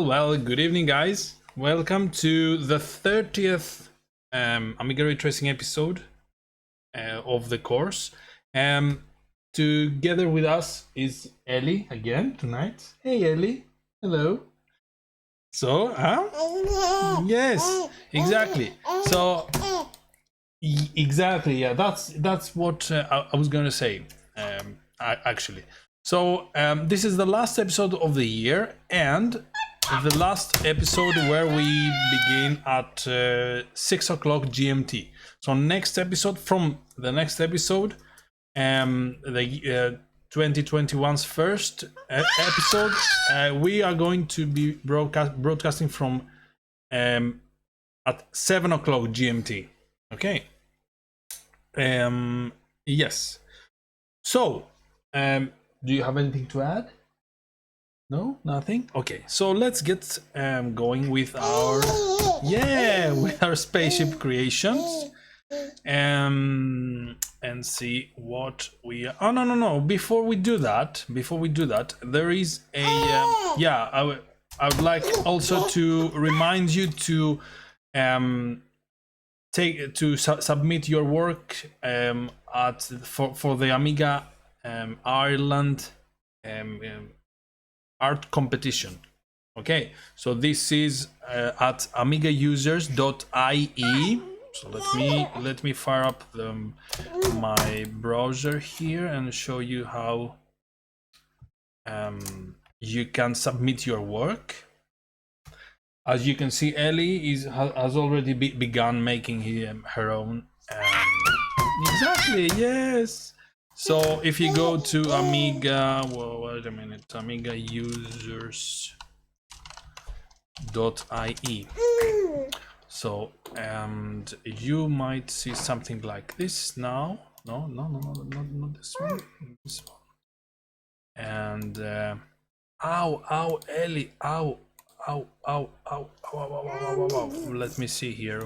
Well, good evening, guys. Welcome to the 30th Amiga Raytracing episode of the course. Together with us is Ellie again tonight. Hey, Ellie. Hello. So, yes, exactly. So, exactly, yeah, that's what I was going to say, actually. So, this is the last episode of the year, and the last episode where we begin at 6 o'clock GMT. So from the next episode, the 2021's first episode, we are going to be broadcasting from at 7 o'clock GMT. Okay. Yes. So, do you have anything to add? No, nothing. Okay, so let's get going with our with our spaceship creations, and see what we. Oh no! Before we do that, there is a I would like also to remind you to submit your work for the Amiga Ireland art competition. Okay, so this is at amigausers.ie. So let me fire up my browser here and show you how you can submit your work. As you can see, Ellie has already begun making her own. Exactly, yes. So if you go to Amiga, wait a minute, amigausers.ie. So, and you might see something like this now. No, not this one. This one. And ow, Ellie, ow. Let me see here.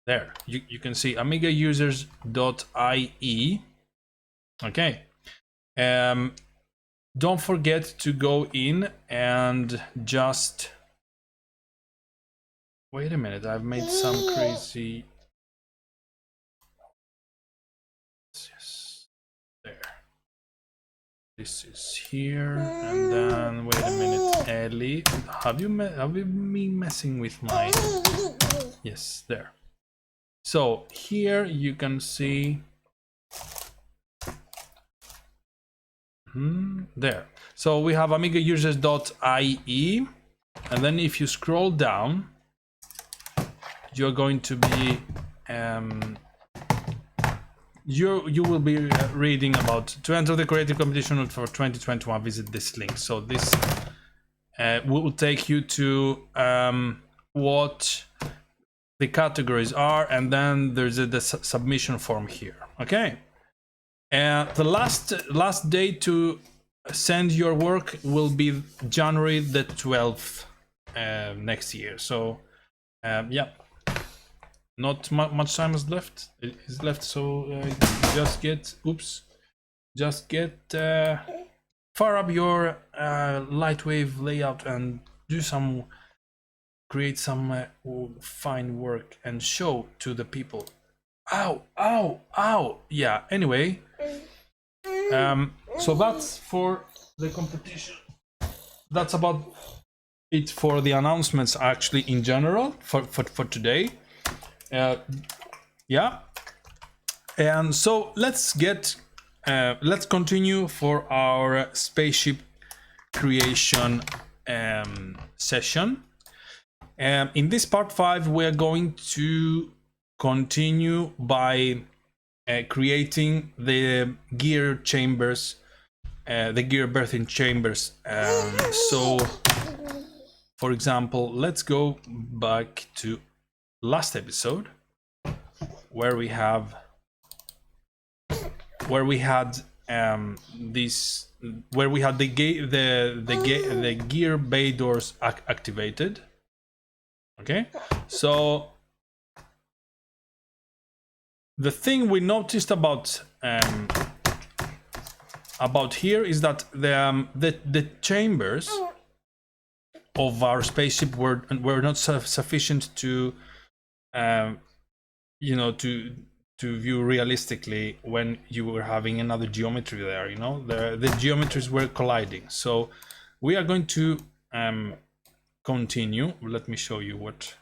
There. You can see amigausers.ie. Okay. Don't forget to go in and just wait a minute. I've made some crazy. Yes, there. This is here, and then wait a minute, Ellie. Have you been messing with my? Yes, there. So here you can see. There. So we have amigausers.ie, and then if you scroll down, you're going to be you will be reading about to enter the creative competition for 2021. Visit this link. So this will take you to what the categories are, and then there's the submission form here. Okay. The last day to send your work will be January the 12th next year. So yeah, not much time is left. So just get fire up your Lightwave layout and create some fine work and show to the people. Ow. Yeah, anyway, so that's for the competition. That's about it for the announcements, actually, in general for today. Yeah, and so let's continue for our spaceship creation session. In this part 5, we're going to continue by creating the gear chambers, the gear berthing chambers. So, for example, let's go back to last episode where we had the gear bay doors activated. Okay, so the thing we noticed about about here is that the chambers of our spaceship were not sufficient to you know, to view realistically when you were having another geometry there. You know, the geometries were colliding. So we are going to continue. Let me show you what.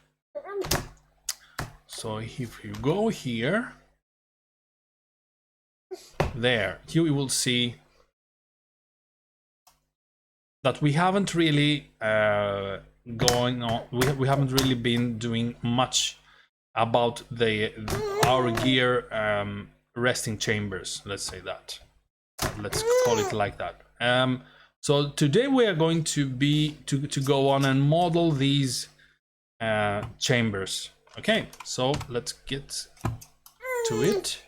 So if you go here, there you will see that we haven't really going on. We haven't really been doing much about our gear resting chambers. Let's say that. Let's call it like that. So today we are going to go on and model these chambers. Okay, so let's get to it.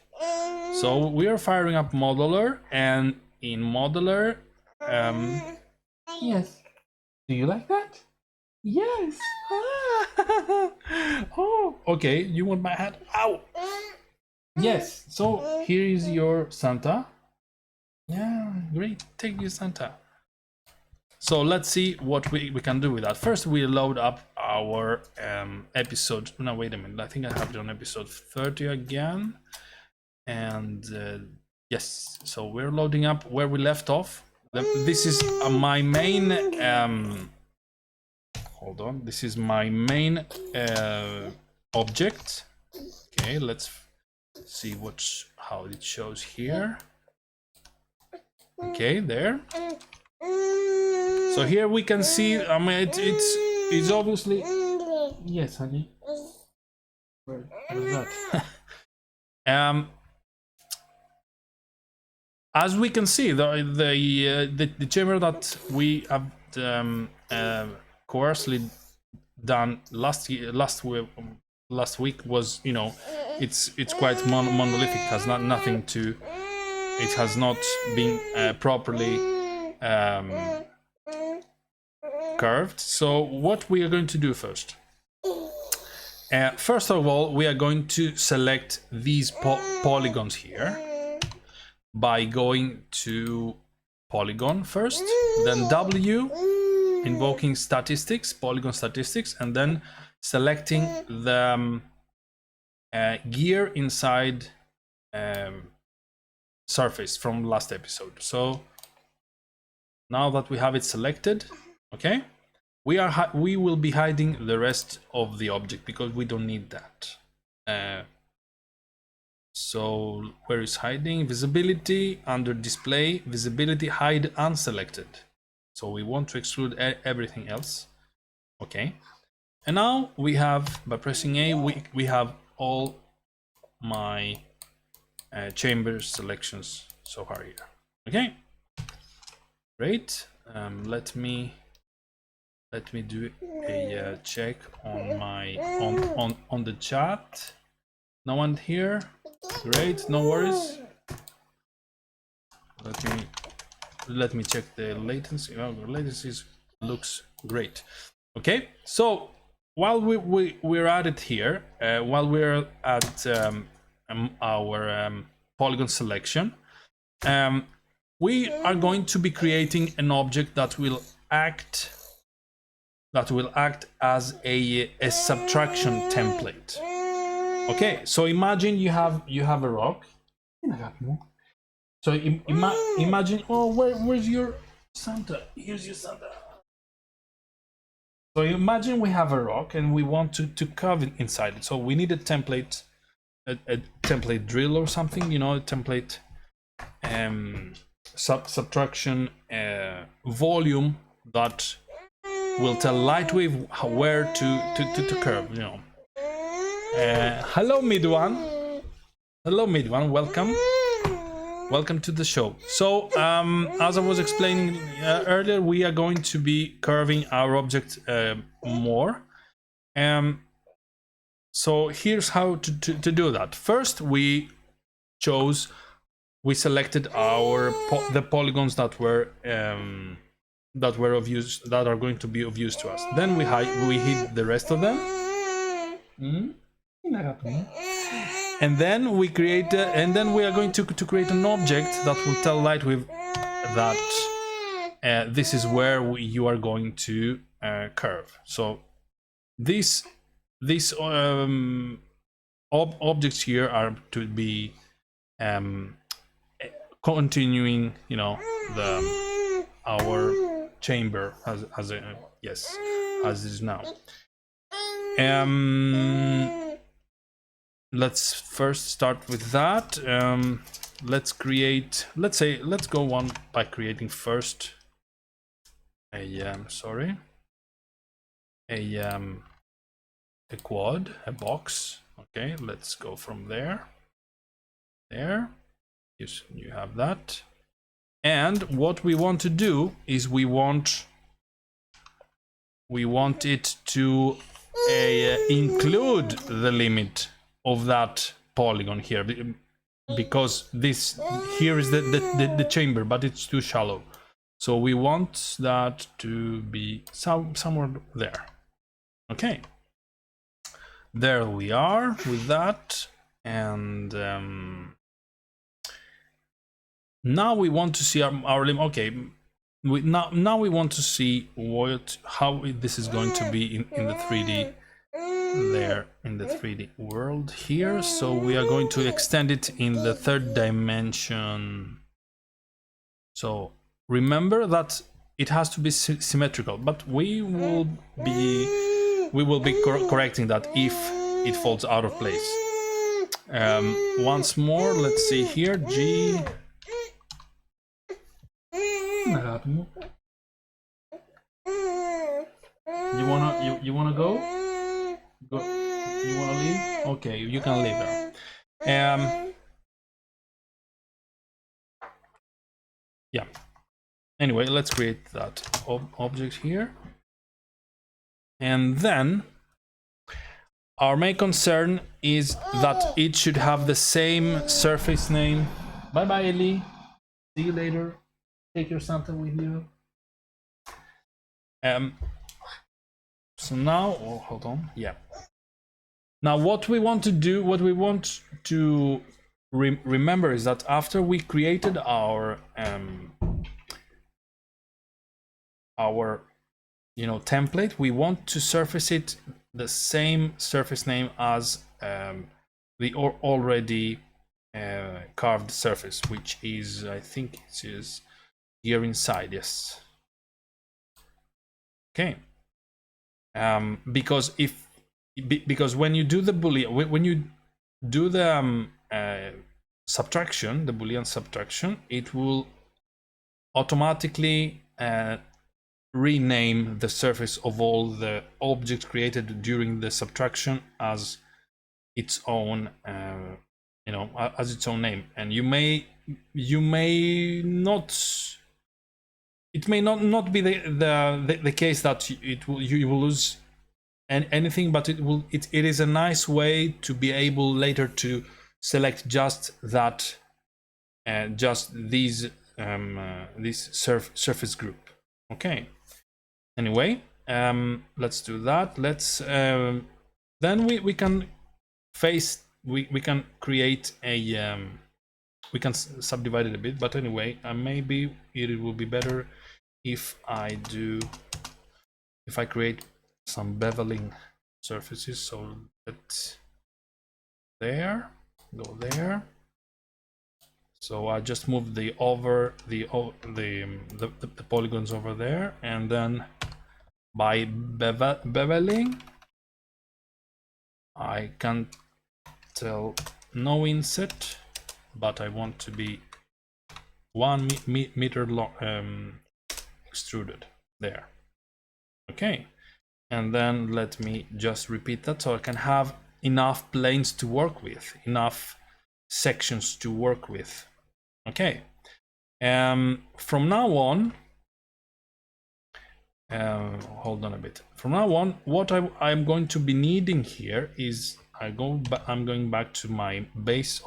So we are firing up modeler, and in modeler, yes. Do you like that? Yes. Oh, okay. You want my hat? Ow. Yes. So here is your Santa. Yeah, great. Take your Santa. So let's see what we can do with that. First, we load up our episode. No, wait a minute. I think I have it on episode 30 again. And yes, so we're loading up where we left off. This is my main hold on, this is my main object. Okay, let's see how it shows here. Okay, there. So here we can see, I mean, it's obviously, yes, honey. Where is that? As we can see, the chamber that we have coarsely done last week was, you know, it's quite monolithic. Has nothing to. It has not been properly curved. So what we are going to do first? First of all, we are going to select these polygons here by going to polygon first, then W, invoking statistics, polygon statistics, and then selecting the gear inside surface from last episode. So now that we have it selected, okay, we will be hiding the rest of the object because we don't need that. So where is hiding? Visibility, under display, visibility, hide unselected. So we want to exclude everything else. Okay. And now we have, by pressing A, we have all my chamber selections so far here. Okay. Great. Let me do a check on my on the chat. No one here. Great, no worries. Let me check the latency. Oh, the latency looks great. Okay, so while we're at it here, while we're at our polygon selection, we are going to be creating an object that will act as a subtraction template. Okay, so imagine you have a rock. So imagine, oh, where's your Santa? Here's your Santa. So imagine we have a rock and we want to curve it inside it. So we need a template, a template drill or something, you know, a template subtraction volume that will tell Lightwave where to curve, you know. Hello Midwan. Hello Midwan, welcome to the show. So as I was explaining earlier, we are going to be curving our object more. So here's how to do that. First, we selected the polygons that were of use, that are going to be of use to us. Then we hid the rest of them. And then we create and then we are going to create an object that will tell Lightwave that this is where you are going to curve. So these objects here are to be continuing, you know, our chamber as yes, as it is now. Let's first start with that. Let's go one by creating first a quad, a box. Okay, let's go from there. You have that. And what we want to do is we want it to include the limit of that polygon here, because this here is the chamber, but it's too shallow. So we want that to be somewhere there. Okay. There we are with that. And now we want to see our limit. Okay, now we want to see how this is going to be in the 3D there, in the 3D world here. So we are going to extend it in the third dimension. So remember that it has to be symmetrical, but we will be correcting that if it falls out of place. Once more, let's see here, G. You wanna go? You wanna leave? Okay, you can leave now. Yeah. Anyway, let's create that object here, and then our main concern is that it should have the same surface name. Bye bye, Ellie. See you later. Take your Santa with you. So now, hold on. Yeah. Now, what we want to remember is that after we created our template, we want to surface it the same surface name as the already carved surface, which is, I think it is here inside. Yes. Okay. Because when you do the Boolean, when you do the subtraction, the Boolean subtraction, it will automatically rename the surface of all the objects created during the subtraction as its own, as its own name. And it may not be the case that you will lose anything, but it is a nice way to be able later to select just that, just these this surface group. Okay. Anyway, let's do that. Let's then we can we can create a we can subdivide it a bit, but anyway, maybe it will be better if I create some beveling surfaces. So let's go there. So I just move the polygons over there, and then by beveling, I can tell no inset, but I want to be 1 meter long, extruded there. Okay, and then let me just repeat that so I can have enough planes to work with, enough sections to work with. Okay, from now on, hold on a bit. From now on, what I'm going to be needing here is I'm going back to my base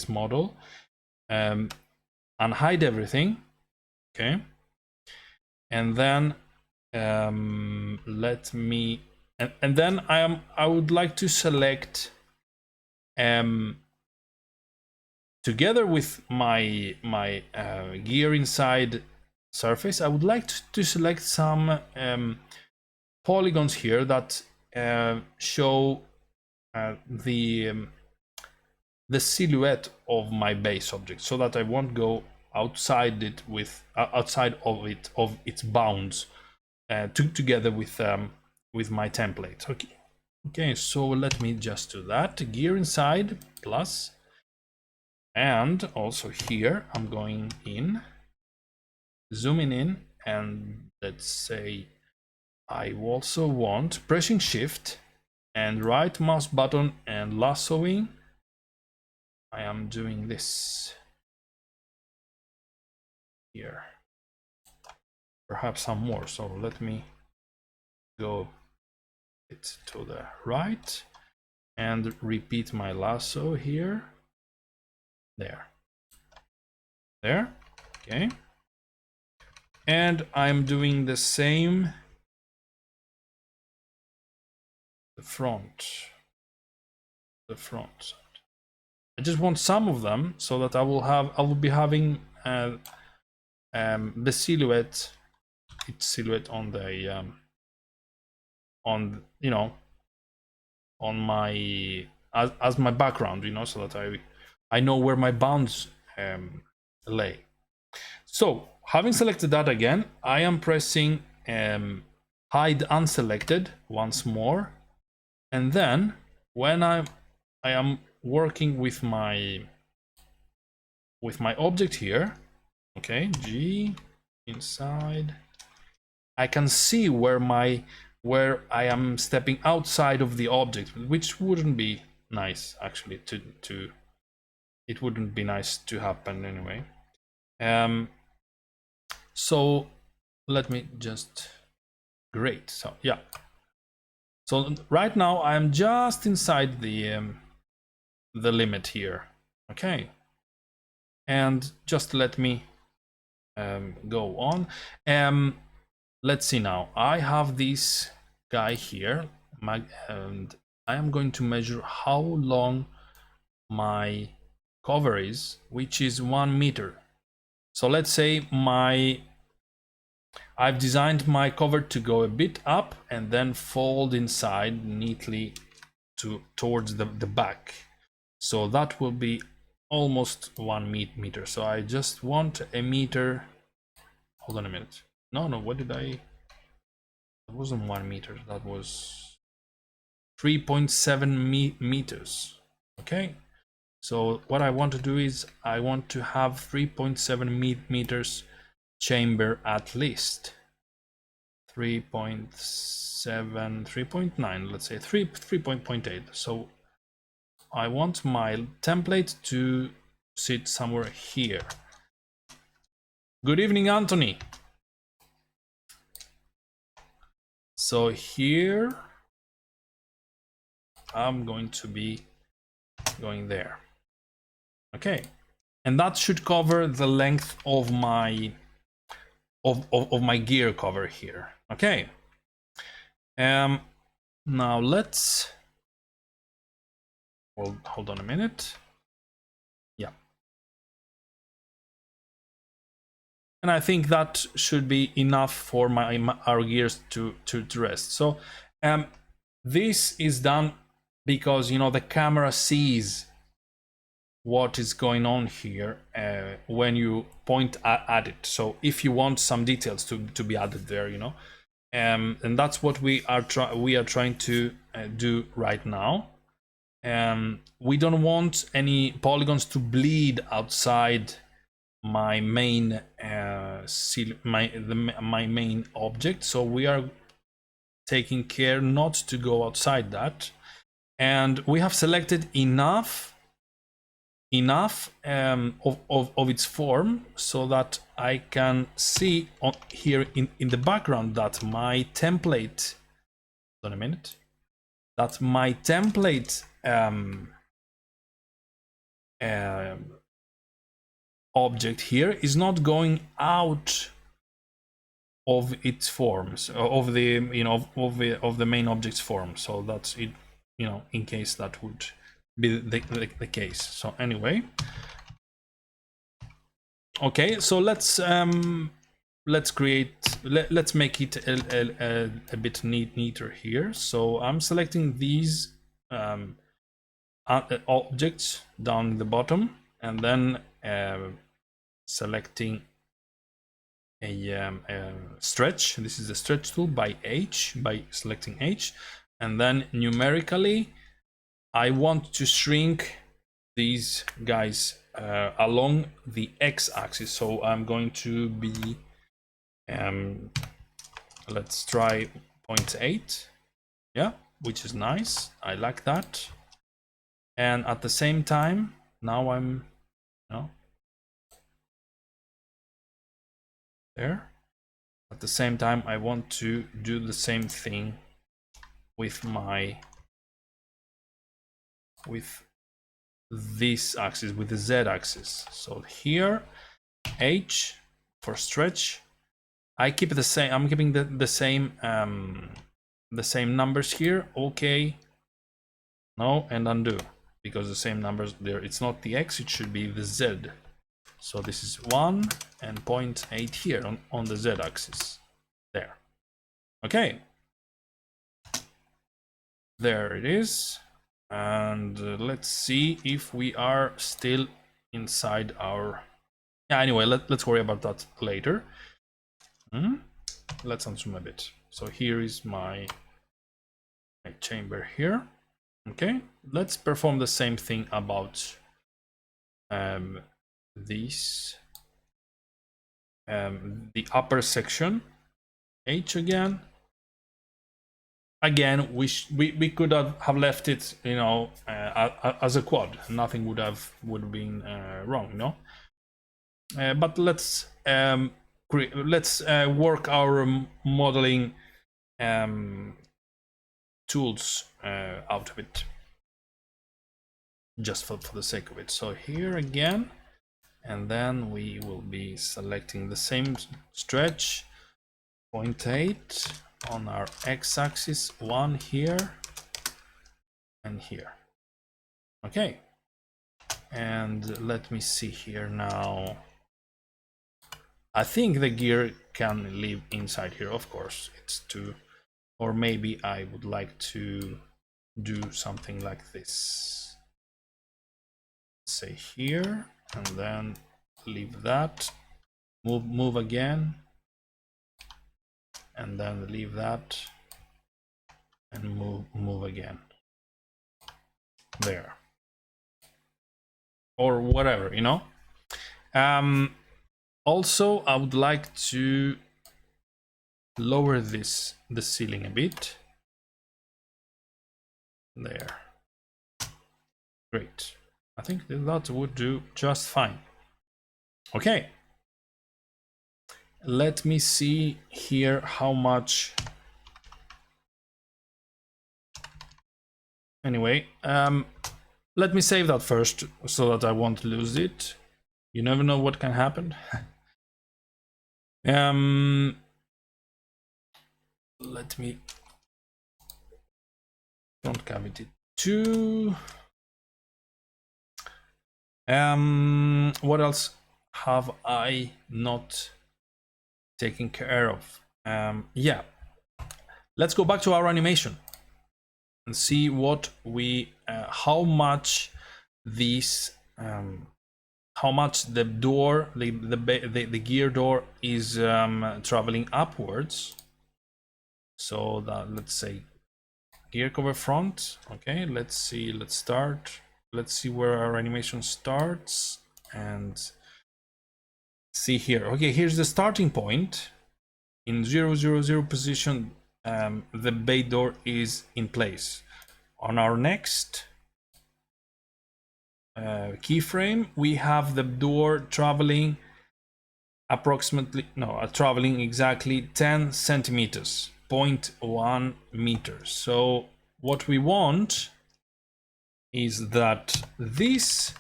model, and hide everything. Okay, and then let me and then I would like to select together with my gear inside surface, I would like to select some polygons here that show the silhouette of my base object, so that I won't go outside it with outside of its bounds together with my template. Okay, so let me just do that. Gear inside plus, and also here I'm going in, zooming in, and let's say I also want pressing shift and right mouse button and lassoing. I am doing this here, perhaps some more, so let me go it to the right and repeat my lasso here, there, okay, and I'm doing the same the front side. I just want some of them so that I will be having the silhouette, its silhouette on the on, you know, on my as my background, you know, so that I know where my bounds lay. So having selected that again, I am pressing hide unselected once more, and then when I am working with my object here, okay, G inside, I can see where I am stepping outside of the object, which wouldn't be nice actually to it wouldn't be nice to happen anyway. So let me just, great, so yeah, so right now I'm just inside the limit here, okay, and just let me go on. Let's see now. I have this guy here, and I am going to measure how long my cover is, which is 1 meter. So let's say I've designed my cover to go a bit up and then fold inside neatly towards the back. So that will be almost 1 meter. So I just want a meter. Hold on a minute. No, what did I? That wasn't 1 meter. That was 3.7 meters. Okay. So what I want to do is I want to have 3.7 meters chamber at least. 3.7, 3.9, let's say 3.8. So I want my template to sit somewhere here. Good evening, Anthony. So here I'm going to be going there. Okay, and that should cover the length of my my gear cover here. Okay. Now let's, well, hold on a minute. Yeah. And I think that should be enough for our gears to rest. So this is done because, you know, the camera sees what is going on here when you point at it. So if you want some details to be added there, you know, and that's what we are trying to do right now. We don't want any polygons to bleed outside my main my main object, so we are taking care not to go outside that, and we have selected enough of its form so that I can see on here in the background that my template, hold on a minute, that my template object here is not going out of its forms, of the, you know, of the main object's form. So that's it, you know, in case that would be the case. So anyway, Okay, so let's create, let's make it a bit neater here. So I'm selecting these objects down the bottom, and then selecting a stretch. This is the stretch tool by selecting H, and then numerically I want to shrink these guys along the x-axis. So I'm going to be let's try 0.8, yeah, which is nice. I like that. And at the same time, now I'm there. At the same time, I want to do the same thing with this axis, with the z-axis. So here, H for stretch. I keep the same. I'm keeping the same numbers here. Okay. No, and undo, because the same numbers there. It's not the x. It should be the z. So this is 1 and 0.8 here on the z-axis. There. Okay. There it is. And let's see if we are still inside our... Yeah, anyway, let's worry about that later. Let's unzoom a bit. So here is my chamber here. Okay, let's perform the same thing about this, the upper section, H again. Again, we could have left it, you know, as a quad. Nothing would have been wrong, no. But let's work our modeling tools out of it, just for the sake of it. So here again, and then we will be selecting the same stretch, 0.8 on our x-axis, 1 here and here. Okay, and let me see here now. I think the gear can live inside here, of course. It's too, or maybe I would like to do something like this. Say here, and then leave that. Move again, and then leave that, and move again. There, or whatever, you know. Also, I would like to lower the ceiling a bit. There. Great. I think that would do just fine. Okay. Let me see here how much. Anyway, let me save that first so that I won't lose it. You never know what can happen. Let me front cavity 2. What else have I not taken care of? Yeah, let's go back to our animation and see what we how much this how much the door, the gear door is traveling upwards. So that, let's say gear cover front. Okay, let's see, let's start. Let's see where our animation starts and see here. Okay, here's the starting point. In 0, 0, 0 position, the bay door is in place. On our next keyframe, we have the door traveling approximately, no, traveling exactly 10 centimeters, 0.1 meters. So what we want is that this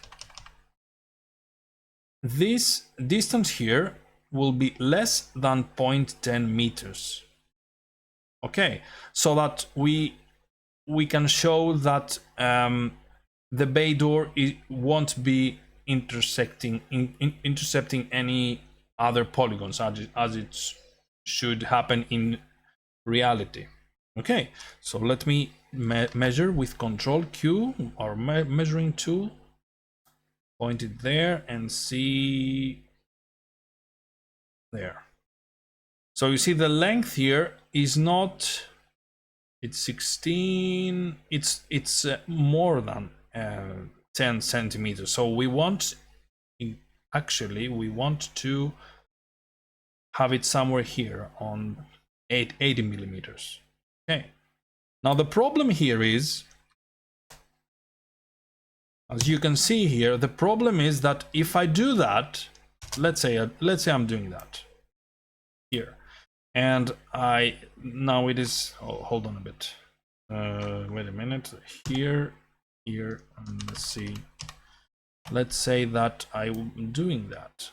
distance here will be less than 0.10 meters. Okay, so that we can show that the bay door won't be intercepting any other polygons as it should happen in reality. Okay, so let me measure with Control Q, our measuring tool, point it there and see there. So you see the length here is not, it's 16, it's more than 10 centimeters. So we want, actually we want to have it somewhere here on 80 millimeters. Okay, now the problem here is, as you can see here, the problem is that if I do that, let's say I'm doing that here, and now it is, oh, hold on a bit, wait a minute, here, and let's see, let's say that I'm doing that.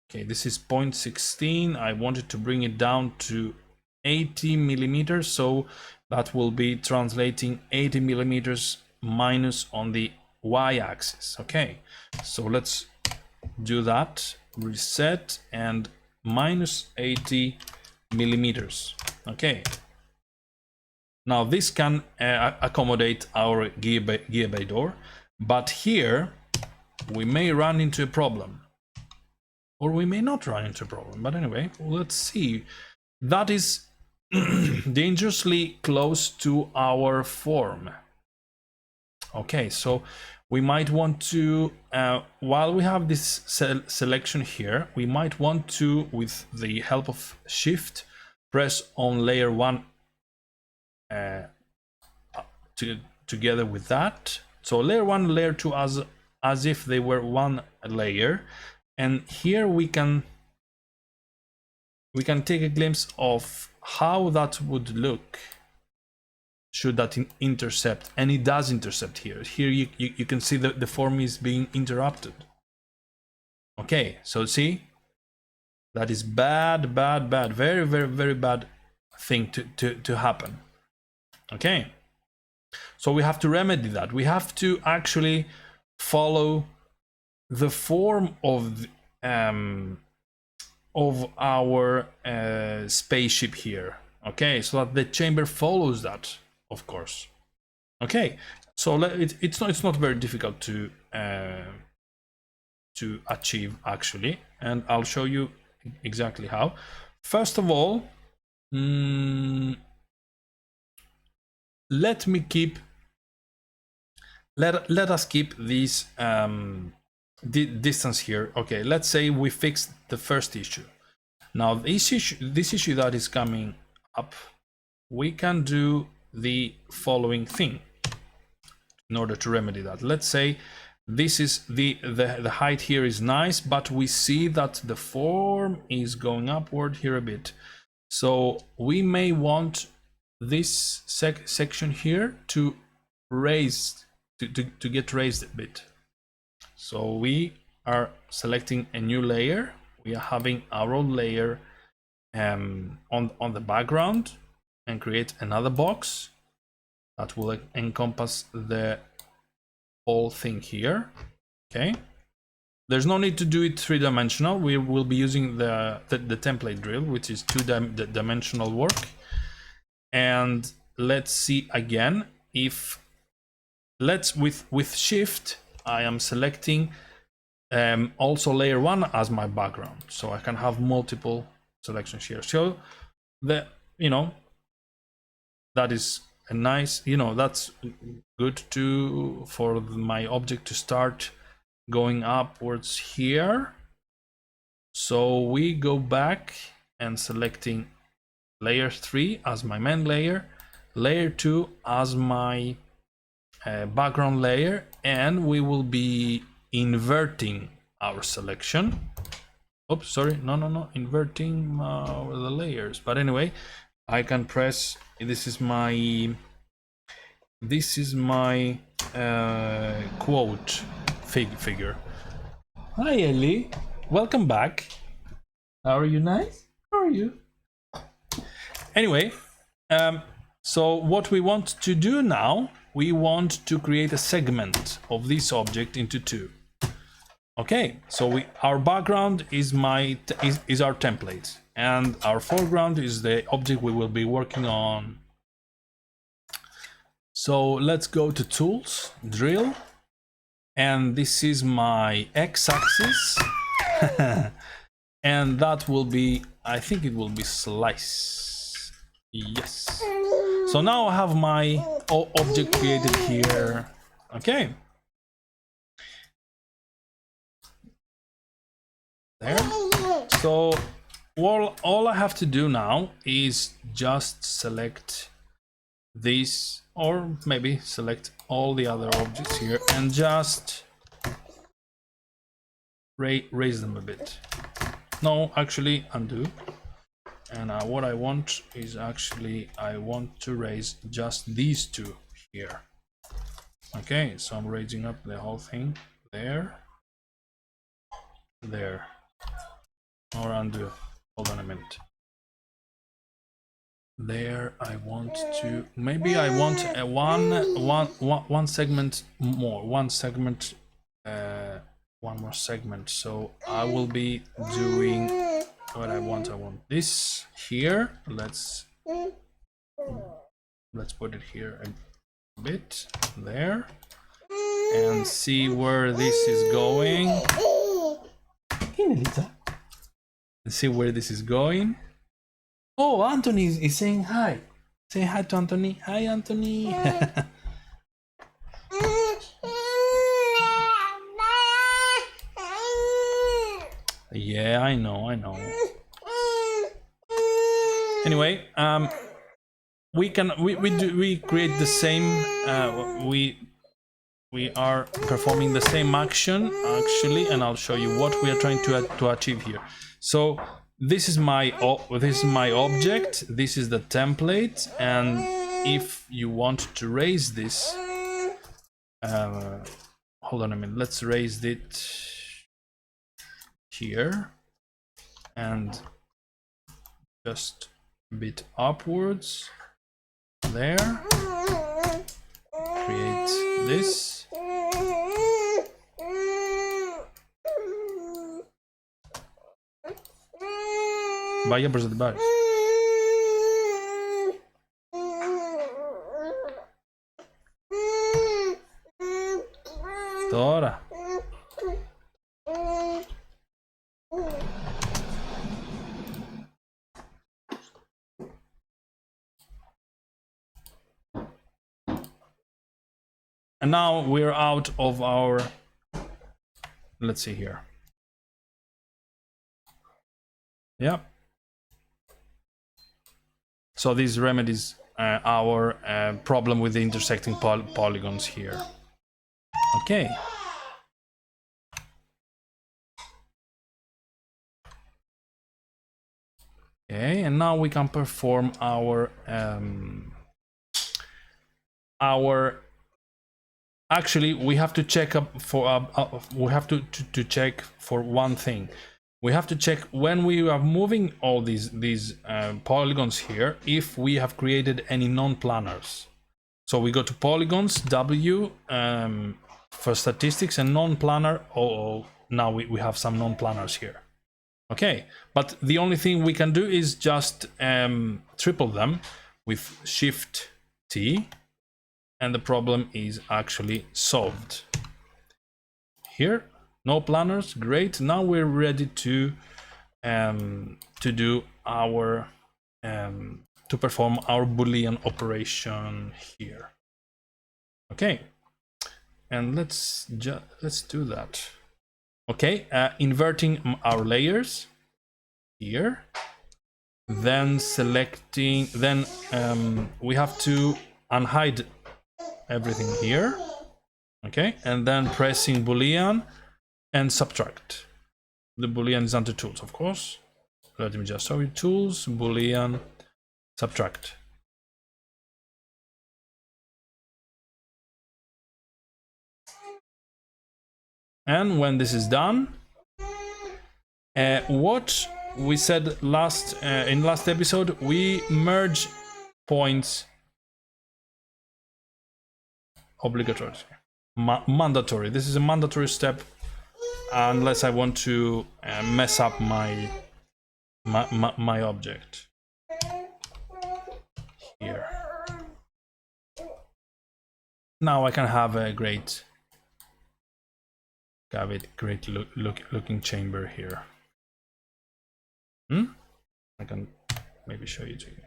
Okay, this is 0.16. I wanted to bring it down to 80 millimeters, so that will be translating 80 millimeters minus on the y-axis. Okay, so let's do that, reset, and minus 80 millimeters. Okay, now this can accommodate our gear bay door, but here we may run into a problem, or we may not run into a problem, but anyway, let's see. That is dangerously close to our form. Okay, so we might want to, while we have this selection here, we might want to, with the help of Shift, press on layer 1 together with that. So layer 1, layer 2 as if they were one layer, and here we can take a glimpse of how that would look should that intercept, and it does intercept here. Here you can see that the form is being interrupted. Okay, so see, that is bad, very, very bad thing to happen. Okay, so we have to remedy that. We have to actually follow the form of our spaceship here. Okay, so that the chamber follows that, of course. Okay, so it's not very difficult to achieve actually, and I'll show you exactly how. First of all, let us keep this distance here. Okay, let's say we fixed the first issue. Now this issue that is coming up, we can do the following thing in order to remedy that. Let's say this is the height here is nice, but we see that the form is going upward here a bit. So we may want this section here to raise, to get raised a bit. So we are selecting a new layer. We are having our own layer on the background, and create another box that will encompass the whole thing here. Okay, there's no need to do it three-dimensional. We will be using the template drill, which is two-dimensional work. And let's see again, if with Shift I am selecting also layer 1 as my background, so I can have multiple selections here. So that is a nice, that's good for my object to start going upwards here. So we go back and selecting layer 3 as my main layer, layer 2 as my background layer, and we will be inverting our selection. Oops, sorry, no, inverting the layers. But anyway, I can press, this is my quote figure. Hi Ellie, welcome back. How are you? Nice. How are you? Anyway, so what we want to do now, we want to create a segment of this object into two. Okay, so our background is is our template, and our foreground is the object we will be working on. So let's go to tools, drill, and this is my x-axis. And that will be, I think it will be slice. Yes. So now I have my object created here. Okay. There. So all I have to do now is just select this, or maybe select all the other objects here and just raise them a bit. No, actually undo. And what I want is actually, I want to raise just these two here. Okay, so I'm raising up the whole thing there, or undo. Hold on a minute. There, I want to, maybe I want a one segment more, one more segment. So I will be doing what I want. I want this here. Let's put it here a bit there and see where this is going. Let's see where this is going. Oh, Anthony is saying hi. Say hi to Anthony. Hi, Anthony. Yeah, I know. Anyway, we create the same. We are performing the same action actually, and I'll show you what we are trying to achieve here. So this is my object. This is the template, and if you want to raise this, hold on a minute. Let's raise it here and just a bit upwards there. Create this. Vaya por debaixo. Tora. And now we're out of our, let's see here. Yeah. So this remedies our problem with the intersecting polygons here. Okay. Okay, and now we can perform our actually we have to check up for we have to check for one thing. We have to check when we are moving all these polygons here if we have created any non-planners. So we go to polygons, W, for statistics, and non-planner. Oh, now we have some non-planners here. Okay, but the only thing we can do is just triple them with Shift T, and the problem is actually solved. Here, no planners, great. Now we're ready to do our to perform our Boolean operation here. Okay, and let's do that. Okay, inverting our layers here, then selecting, then we have to unhide everything here. Okay, and then pressing Boolean and subtract. The Boolean is under tools, of course. Let me just show you tools, Boolean, subtract. And when this is done, what we said in last episode, we merge points obligatory, mandatory. This is a mandatory step unless I want to mess up my object here. Now I can have a great looking chamber here. I can maybe show you to you.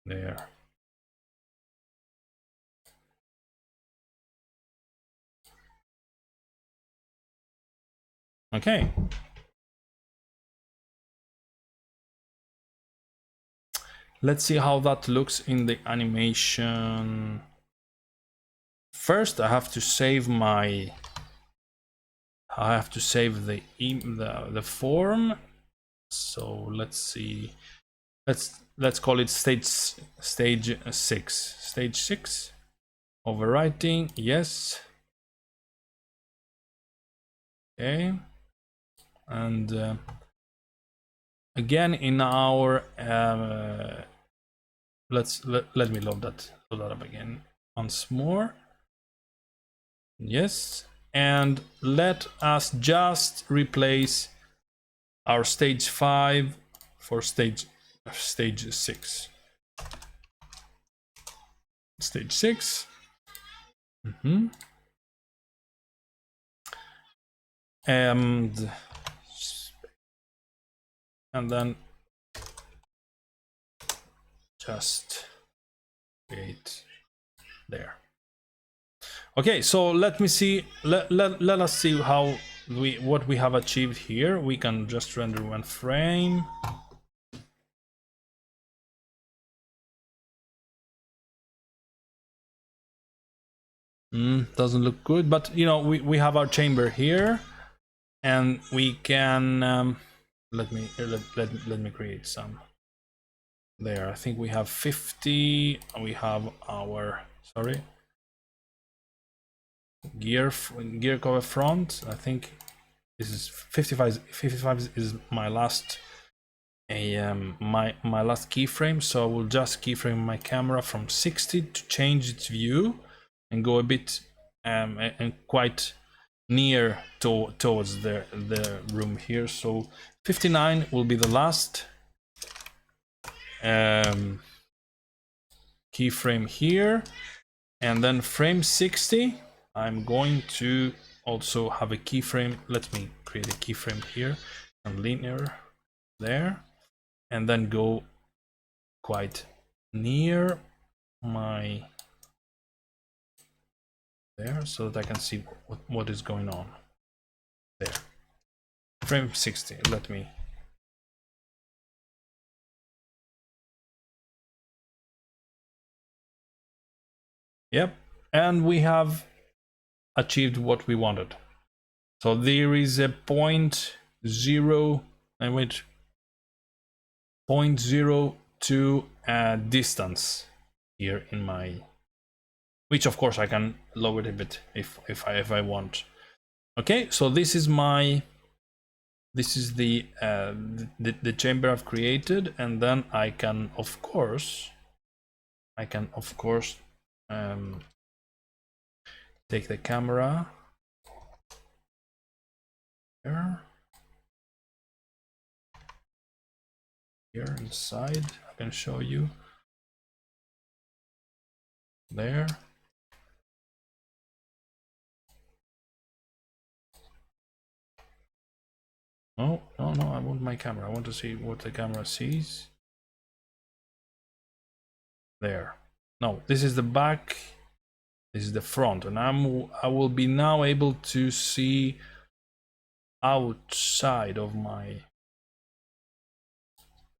There. Okay. Let's see how that looks in the animation. First, I have to save my. I have to save the form. So let's see. Let's call it stage 6. Stage 6. Overwriting. Yes. Okay. And again in our let me load that up again once more. Yes, and let us just replace our stage 5 for stage 6. Stage 6. And then just create there. Okay, so let me see. Let us see how what we have achieved here. We can just render one frame. Doesn't look good, but you know we have our chamber here, and we can let me create some. There, I think we have 50. We have our gear cover front. I think this is 55. 55 is my last my last keyframe. So I will just keyframe my camera from 60 to change its view and go a bit and quite near towards the room here. So 59 will be the last keyframe here, and then frame 60 I'm going to also have a keyframe. Let me create a keyframe here and linear there, and then go quite near my there so that I can see what is going on there. Frame 60. Let me yep, and we have achieved what we wanted. So there is a 0.0 and wait 0.02 distance here in my, which of course I can lower it a bit if I want. Okay, so this is my the chamber I've created, and then I can of course take the camera here inside. I can show you there. No, I want my camera. I want to see what the camera sees. There. No, this is the back. This is the front, and I will be now able to see outside of my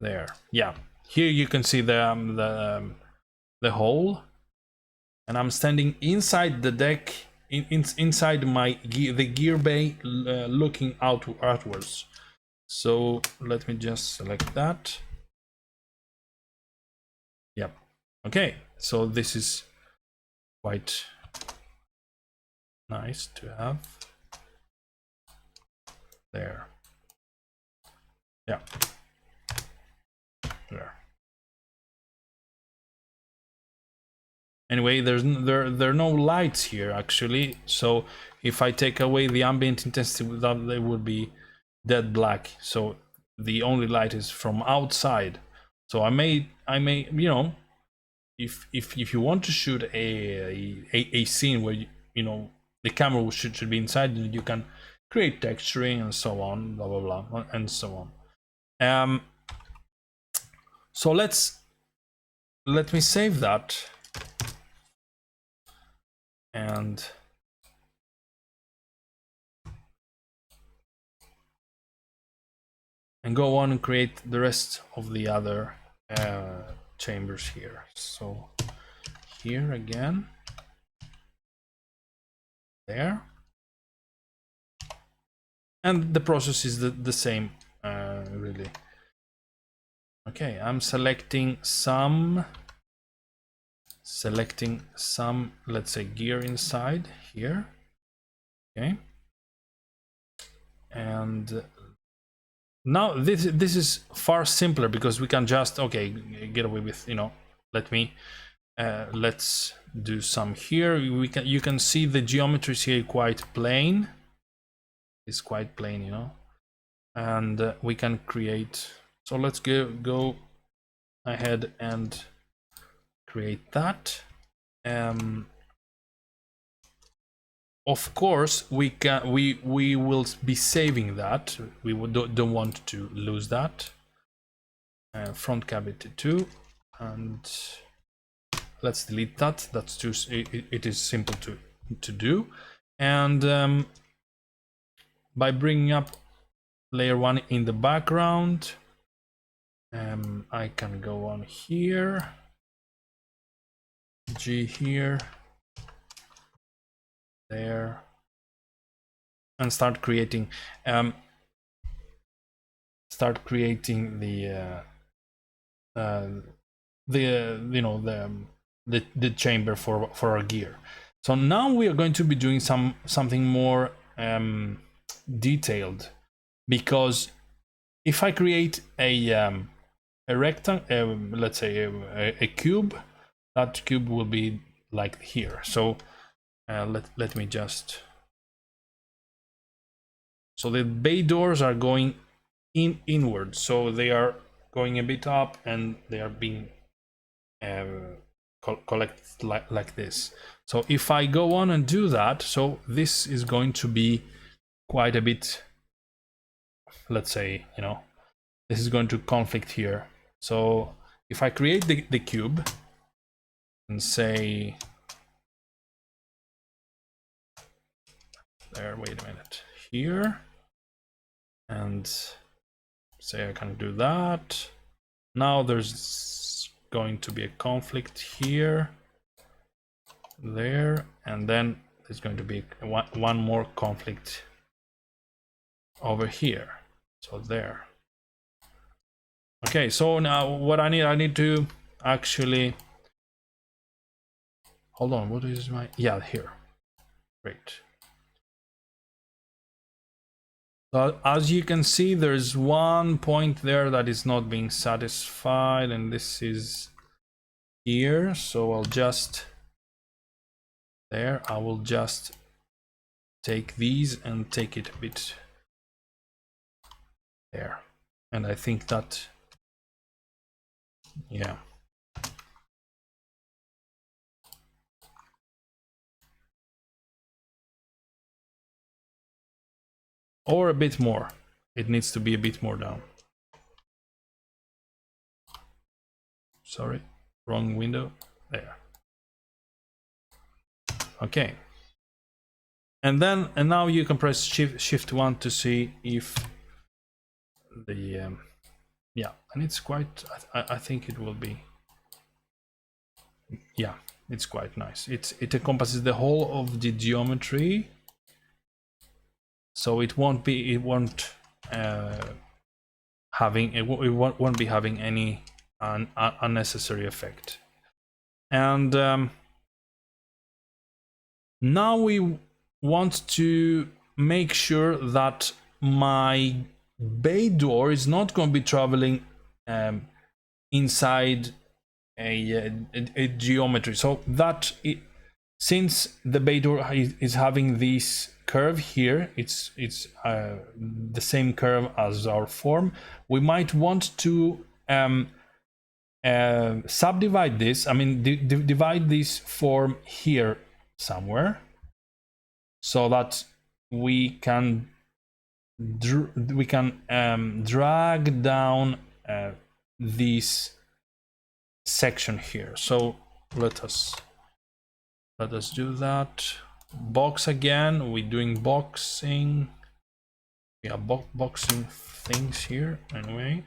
there. Yeah, here you can see the hole, and I'm standing inside the deck, inside the gear bay, looking outwards. So let me just select that. Yep. Okay, so this is quite nice to have there. Yeah, there. Anyway, there are no lights here actually, so if I take away the ambient intensity, they would be dead black. So the only light is from outside. So I may you know, if you want to shoot a scene where you know the camera should be inside, you can create texturing and so on, blah blah blah, and so on. So let me save that and go on and create the rest of the other chambers here. So here again, there, and the process is the same really. Okay, I'm selecting some, let's say, gear inside here. Okay, and now this is far simpler because we can just, okay, get away with, you know, let's do some here. You can see the geometries here quite plain. It's quite plain, you know, and we can create. So let's go ahead and create that. Of course, we will be saving that. We don't want to lose that. Front cavity 2, and let's delete that. That's too. It is simple to do, and by bringing up layer 1 in the background, I can go on here, G here, there, and start creating the you know, the chamber for our gear. So now we are going to be doing something more detailed, because if I create a rectangle, let's say a cube, that cube will be like here. So let me just, so the bay doors are going inward, so they are going a bit up and they are being collected like this. So if I go on and do that, so this is going to be quite a bit, let's say, you know, this is going to conflict here. So if I create the cube and say there, wait a minute, here, and say I can do that. Now there's going to be a conflict here, there, and then there's going to be one more conflict over here. So there. Okay, so now what I need to actually, hold on, what is my, yeah, here, great. So as you can see, there's one point there that is not being satisfied, and this is here. So I'll just, there, I will just take these and take it a bit there. And I think that, yeah. Or a bit more. It needs to be a bit more down. Sorry, wrong window. There. Okay. And now you can press shift 1 to see if the yeah, and it's quite, I think it will be, yeah, it's quite nice. It encompasses the whole of the geometry, so it won't be having any unnecessary effect. And now we want to make sure that my bay door is not going to be traveling inside a geometry. So that since the Beidou is having this curve here, it's the same curve as our form. We might want to subdivide this. I mean, divide this form here somewhere, so that we can drag down this section here. So let us do that. Box again. We're doing boxing. Yeah, boxing things here anyway.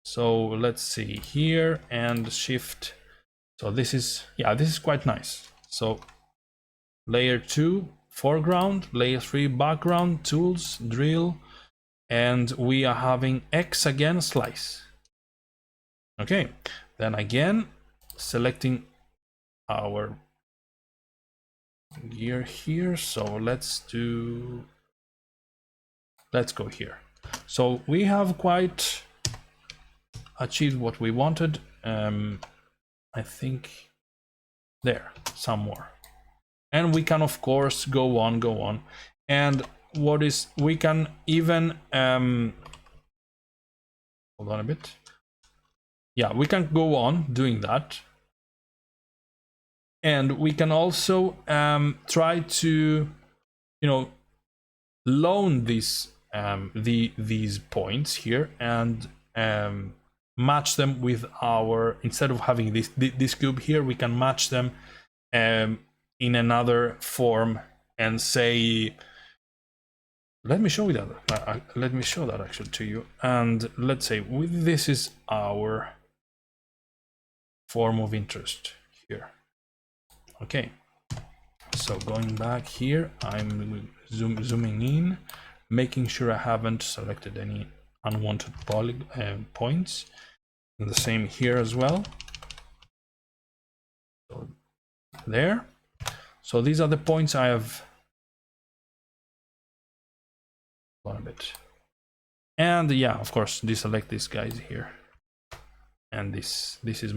So let's see here and shift. So this is quite nice. So layer 2 foreground, layer 3 background, tools, drill, and we are having X again, slice. Okay, then again selecting our gear here. So let's go here. So we have quite achieved what we wanted. I think there, some more. And we can of course go on. And we can even hold on a bit. Yeah, we can go on doing that. And we can also try to, loan these points here and match them with our, instead of having this cube here, we can match them in another form and say, let me show you that. Let me show that actually to you. And let's say this is our form of interest here. Okay, so going back here, I'm zooming in, making sure I haven't selected any unwanted points. And the same here as well. So there. So these are the points I have. A bit. And yeah, of course, deselect these guys here. And this is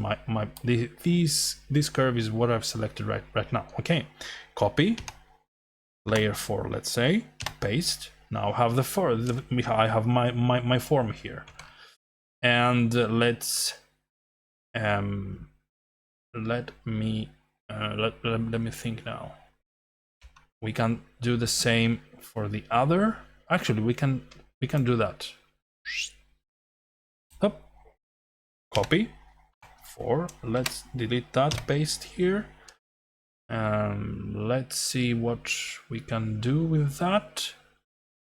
this curve is what I've selected right now. Okay, copy, layer 4, let's say, paste. Now I have I have my form here, and let's let me think now. We can do the same for the other. Actually, we can do that. Up. Copy 4. Let's delete that. Paste here. Let's see what we can do with that.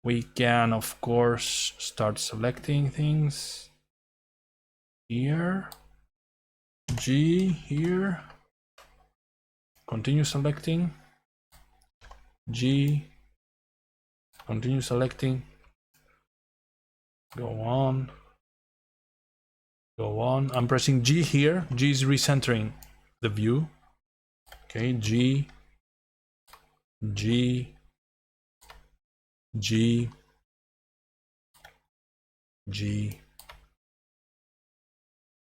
We can, of course, start selecting things here. G here. Continue selecting. G. Continue selecting. Go on. Go on. I'm pressing G here. G is recentering the view. Okay, G. G. G. G.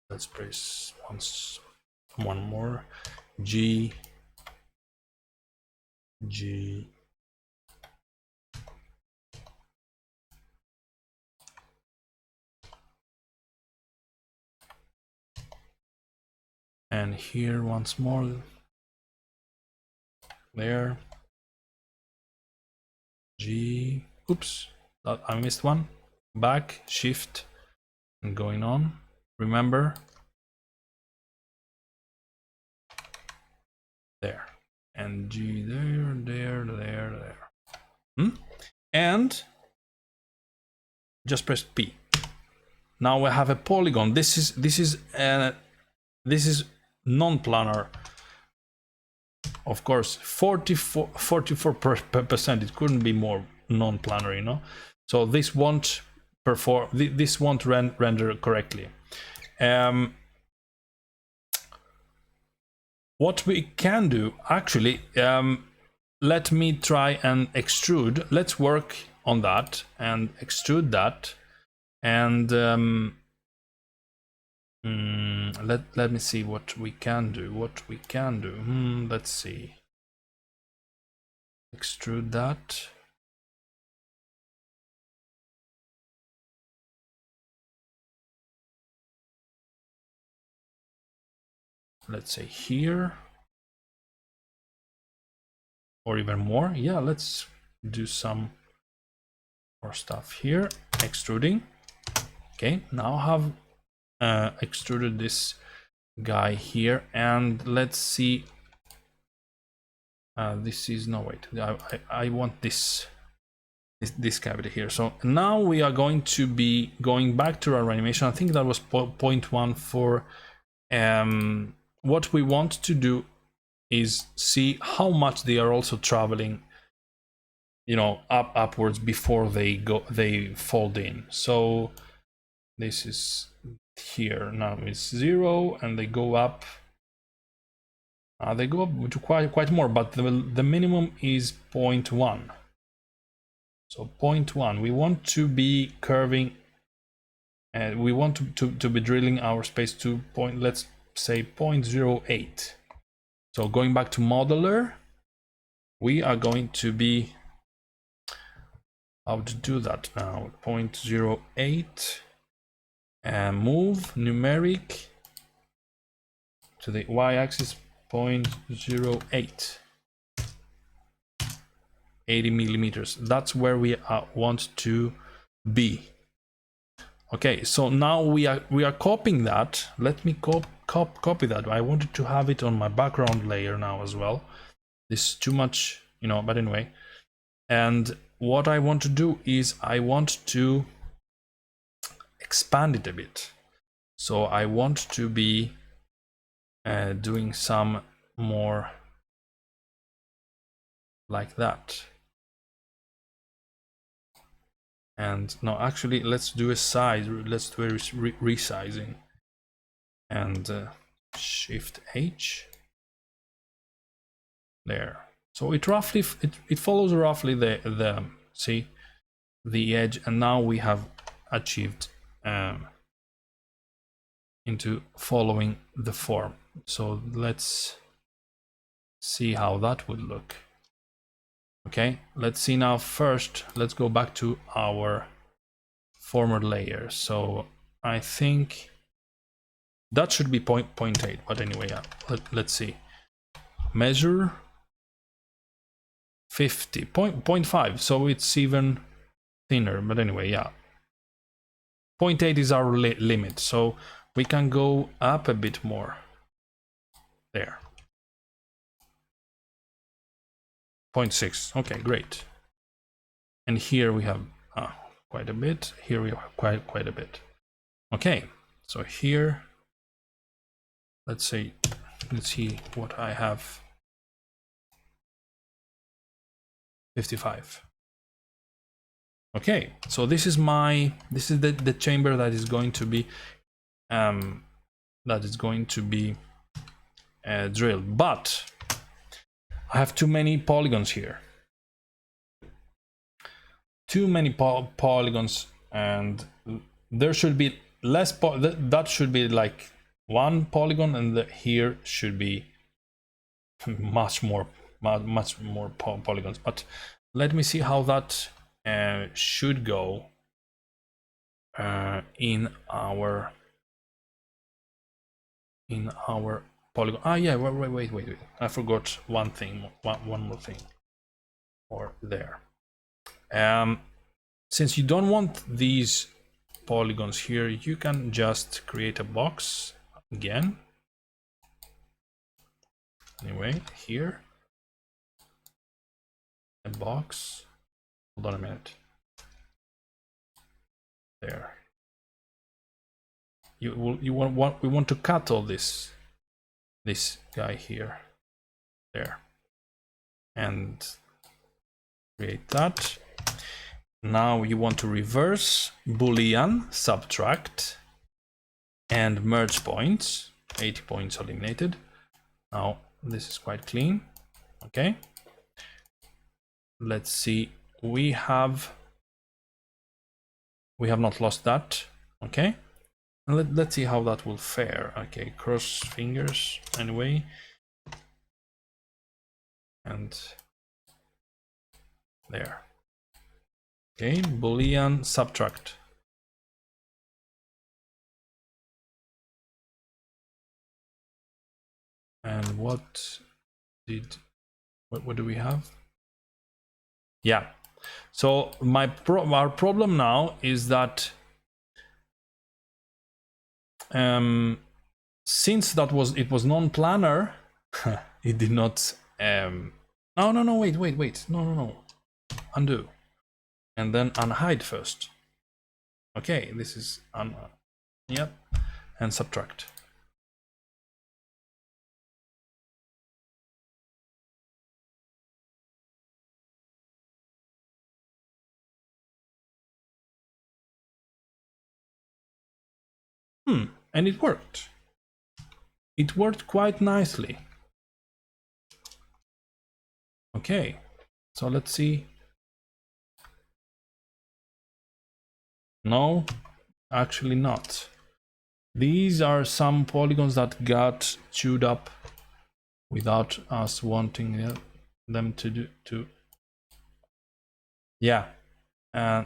Let's press one more. G. G. And here once more. There. G. Oops, I missed one. Back, shift, and going on. Remember. There. And G there. And just press P. Now we have a polygon. This is non-planar. Of course, 44%. It couldn't be more non-planar, you know. So this won't perform. This won't render correctly. What we can do, actually, let me try and extrude. Let's work on that and extrude that. And Let me see what we can do. Let's see. Extrude that. Let's say here, or even more. Yeah, let's do some more stuff here. Extruding. Okay, now have extruded this guy here, and let's see. This is no, wait. I want this cavity here. So now we are going to be going back to our animation. I think that was point 1 for what we want to do is see how much they are also traveling, you know, upwards before they fold in. So this is here now it's 0, and they go up. They go up to quite more, but the minimum is 0.1. So 0.1. We want to be curving, and we want to be drilling our space to let's say 0.08. So going back to modeler, we are going to be how to do that now. 0.08 and move numeric to the y-axis 0.08. 80 millimeters. That's where we want to be. Okay, so now we are copying that. Let me copy that. I wanted to have it on my background layer now as well. This is too much, you know, but anyway. And what I want to do is I want to expand it a bit. So I want to be doing some more like that. And no, actually, let's do a size. Let's do a resizing. And Shift H. There. So it roughly it follows roughly the see the edge, and now we have achieved into following the form. So let's see how that would look. Okay, let's see now. First, let's go back to our former layer. So I think that should be 0.8, but anyway, yeah, let's see. Measure 50, 0.5, so it's even thinner, but anyway, yeah. 0.8 is our limit, so we can go up a bit more. There. 0.6, okay, great. And here we have quite a bit. Here we have quite a bit. Okay, so here, let's see what I have. 55. Okay, so this is the chamber that is going to be drilled, but I have too many polygons here. Too many polygons, and there should be less. That should be like 1 polygon, and here should be much more polygons. But let me see how that should go in our polygon. Yeah, wait, I forgot one thing, one more thing, or there. Since you don't want these polygons here, you can just create a box again. Anyway, here, a box. Hold on a minute. There. We want to cut all this guy here, there, and create that. Now you want to reverse Boolean, subtract, and merge points. 80 points eliminated. Now this is quite clean. Okay. Let's see. We have not lost that. Okay. And let's see how that will fare. Okay, cross fingers anyway. And there. Okay, Boolean subtract. And what do we have? Yeah. So our problem now is that since it was non-planar, it did not no, wait, no, undo and then unhide first. Okay, this is yep, and subtract. And it worked. It worked quite nicely. Okay, so let's see. No, actually not. These are some polygons that got chewed up without us wanting them to yeah.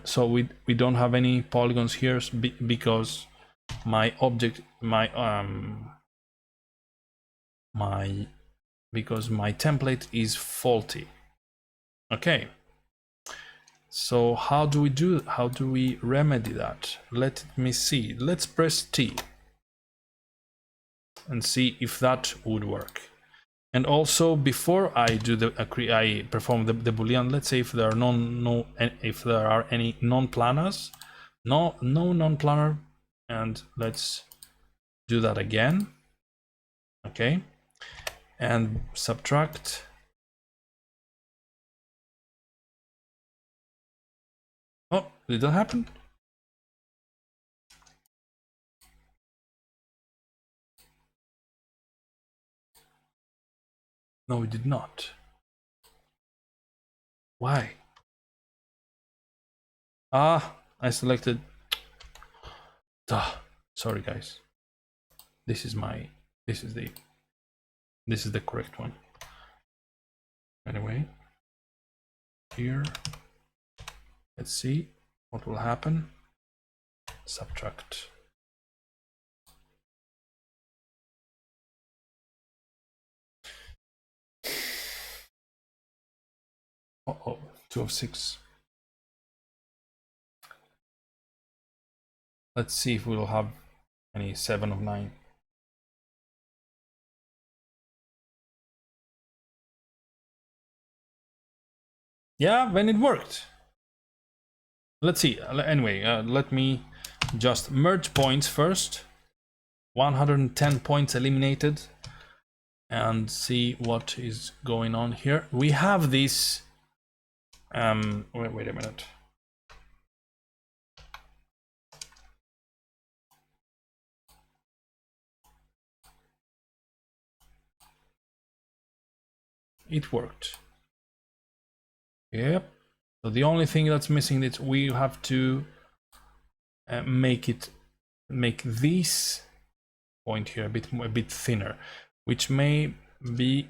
So we don't have any polygons here because my object because my template is faulty. Okay, so how do we remedy that? Let me see. Let's press T and see if that would work. And also, before I do I perform the Boolean, let's say if there are if there are any non-planars, no non-planar, and let's do that again. Okay, and subtract. Oh, did that happen? No, it did not. Why? Ah, I selected. Duh. Sorry, guys. This is the correct one. Anyway, here, let's see what will happen. Subtract. Oh, 2 of 6. Let's see if we'll have any 7 of 9. Yeah, when it worked. Let's see. Anyway, let me just merge points first. 110 points eliminated. And see what is going on here. We have this. Wait a minute. It worked. Yep. So the only thing that's missing is we have to make this point here a bit thinner, which may be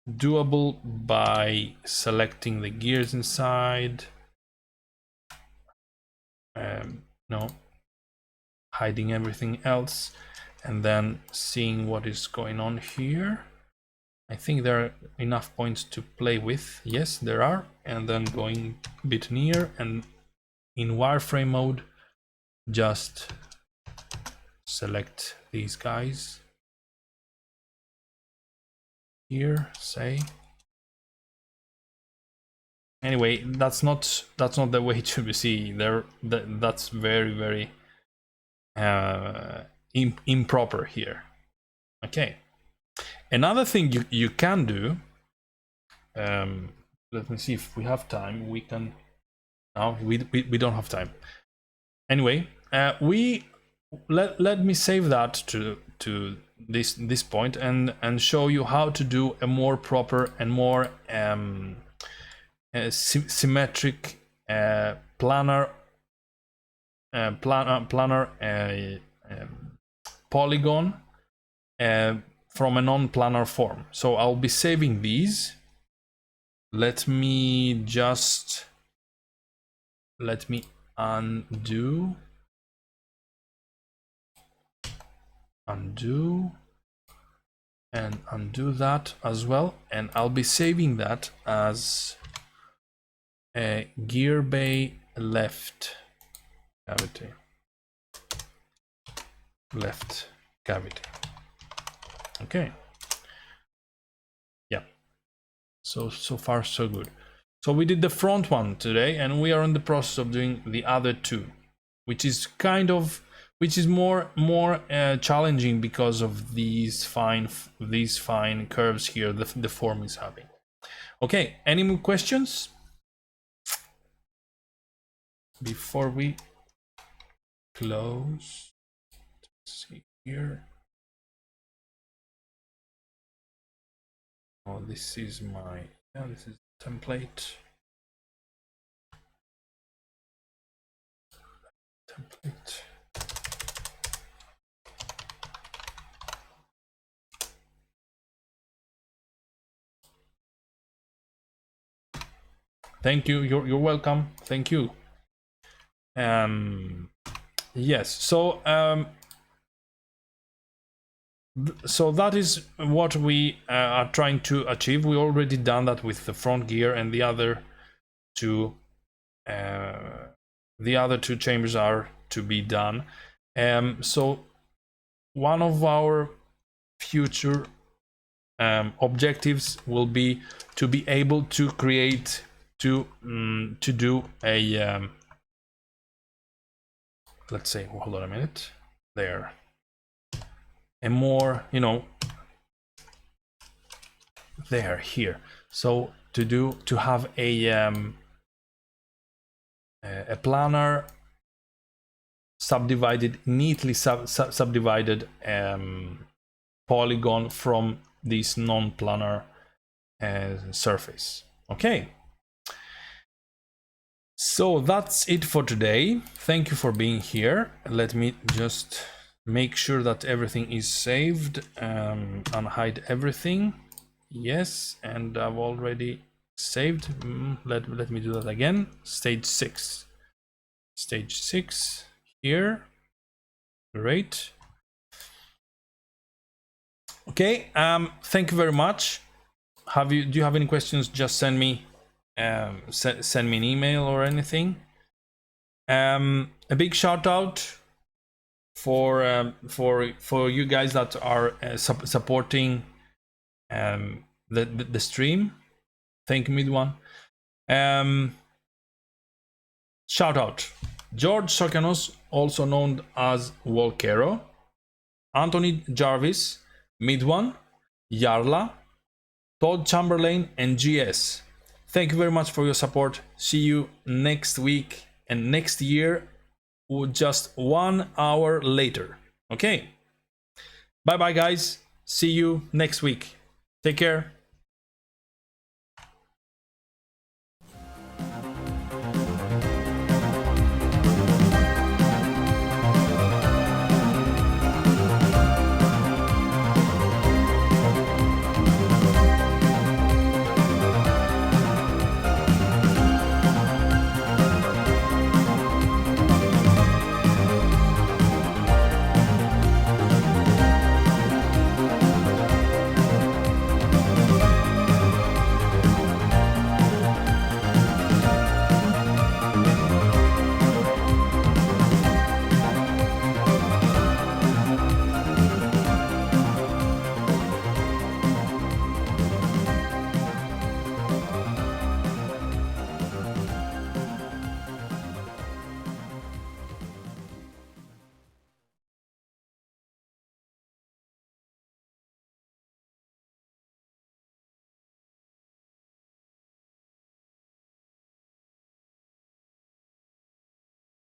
doable by selecting the gears inside. No, hiding everything else, and then seeing what is going on here. I think there are enough points to play with. Yes, there are. And then going a bit near and in wireframe mode, just select these guys here, say. Anyway, that's not the way to be seen. That's very improper here. Okay. Another thing you can do. Let me see if we have time. We can. No, we don't have time. Anyway, let me save that to this point and show you how to do a more proper and more symmetric planar planar polygon from a non-planar form. So I'll be saving these. Let me undo and undo that as well, and I'll be saving that as a gear bay left cavity. Okay, yeah, so far so good. So we did the front one today, and we are in the process of doing the other two, which is more challenging because of these fine curves here the form is having. Okay, any more questions before we close? Let's see here. Oh, this is my this is template. Thank you. You're welcome. Thank you. Yes. So so that is what we are trying to achieve. We already done that with the front gear, and the other two chambers are to be done. So one of our future objectives will be to be able to create to do a let's say, hold on a minute, there, a more, you know, there, here, so to have a planar subdivided, neatly subdivided polygon from this non-planar surface. Okay, so that's it for today. Thank you for being here. Let me just make sure that everything is saved, unhide everything. Yes, and I've already saved. Let me do that again. Stage 6 here. Great. Okay, thank you very much. Do you have any questions? Just send me send me an email or anything. A big shout out for you guys that are supporting the stream. Thank you, Midwan. Shout out George Sokanos, also known as Volcaro, Anthony Jarvis, Midwan, Yarla, Todd Chamberlain, and GS. Thank you very much for your support. See you next week and next year, just 1 hour later. Okay, bye bye guys, see you next week. Take care.